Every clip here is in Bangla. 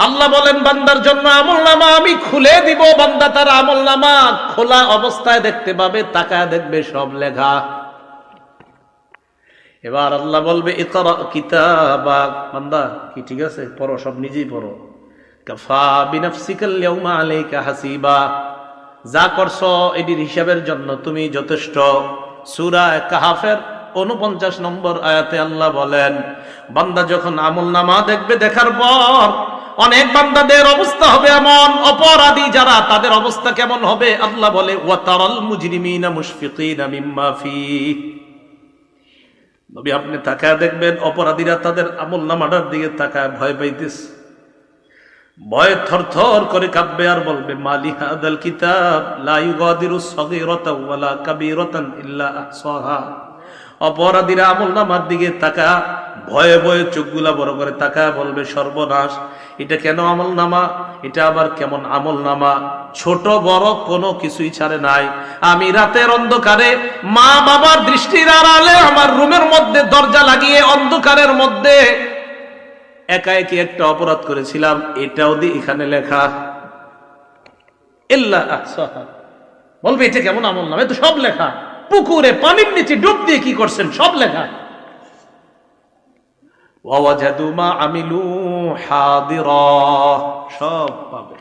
আল্লাহ বলেন বান্দার জন্য আমলনামা আমি খুলে দিব, বান্দা তার আমলনামা খোলা অবস্থায় দেখতে পাবে, তাকায় দেখবে সব লেখা। এবার আল্লাহ বলবে ইকরা কিতাবাক, বান্দা কি ঠিক আছে, পড়ো, সব নিজেই পড়ো। কাফা বিনাফসিকাল ইয়াউমা আলাইকা হাসিবা, যা করছো এটির হিসাবের জন্য তুমি যথেষ্ট। সূরা কাহফের 49 নম্বর আয়াতে আল্লাহ বলেন বান্দা যখন আমলনামা দেখবে, দেখার পর অনেক বান্দাদের অবস্থা হবে এমন, অপরাধী যারা তাদের অবস্থা কেমন হবে আল্লাহ বলে ওয়াতারাল মুজরিমিনা মুশফিকিনা মিম্মা ফিহি, নবী আপনি তাকায় দেখবেন অপরাধীরা তাদের আমলনামাটার দিকে তাকায় ভয় পাইতেছে, ভয়ে থরথর করে কাঁপবে আর বলবে মালি হাদাল কিতাব লা ইউগাদিরু সগীরাতাও ওয়ালা কাবীরাতান ইল্লা আহসাহা। অপরাধীরা আমলনামার দিকে তাকা ভয়ে ভয়ে চোখগুলা বড় করে তাকায় বলবে সর্বনাশ, এটা কেন আমলনামা, এটা আবার কেমন আমলনামা, ছোট বড় কোনো কিছুই ছাড়ে নাই। আমি রাতের অন্ধকারে মা বাবার দৃষ্টির আড়ালে আমার রুমের মধ্যে দরজা লাগিয়ে অন্ধকারের মধ্যে একা একই একটা অপরাধ করেছিলাম, এটাও দিয়ে এখানে লেখা ইল্লা আহসাহা। বলবে এটা কেমন আমলনামা, তো সব লেখা, পুকুরে পানির নিচে ডুব দিয়ে কি করছেন সব লেখা। ওয়াজাদু মা আমিলু হাদিরা, সব পাবে।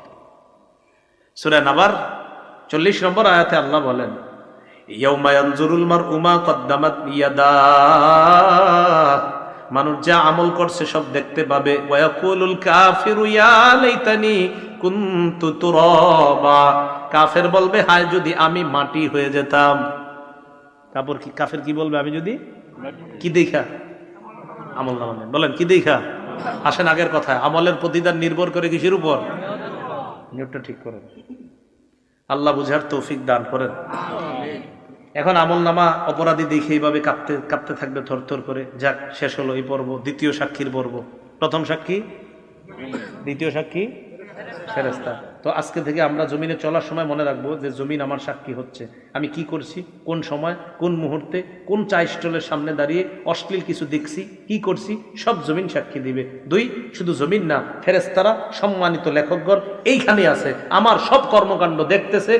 সূরা নাবার 40 নম্বর আয়াতে আল্লাহ বলেন ইয়াউমা ইয়ানজুরুল মারউ মা কদ্দামাত ইয়াদাহ, মানুষ যা আমল করছে সব দেখতে পাবে। ওয়ায়াকুলুল কাফিরু ইয়া লাইতানি কুনতু তুরাবা, কাফের বলবে হায় যদি আমি মাটি হয়ে যেতাম। কাফের কি বলবে, আমি যদি কি দেখা আমলনামা, বলেন কি দেখা। আসেন আগের কথায়, আমলের প্রতিদান নির্ভর করে কিসের উপর, নিয়তটা ঠিক করেন। আল্লাহ বুঝার তৌফিক দান করেন। এখন আমলনামা অপরাধী দেখে এইভাবে কাঁপতে কাঁপতে থাকবে থরথর করে। যাক, শেষ হলো এই পর্ব, দ্বিতীয় সাক্ষীর পর্ব। প্রথম সাক্ষী, দ্বিতীয় সাক্ষী ফেরেশতা। তো আজকে থেকে আমরা জমিনে চলার সময় মনে রাখবো যে জমিন আমার সাক্ষী হচ্ছে, আমি কি করছি, কোন সময়, কোন মুহূর্তে, কোন চা স্টলের সামনে দাঁড়িয়ে অশ্লীল কিছু দেখছি, কি করছি, সব জমিন সাক্ষী দিবে। 2, শুধু জমিন না, ফেরেশতারা সম্মানিত লেখকগণ এইখানে আছে, আমার সব কর্মকাণ্ড দেখতেছে।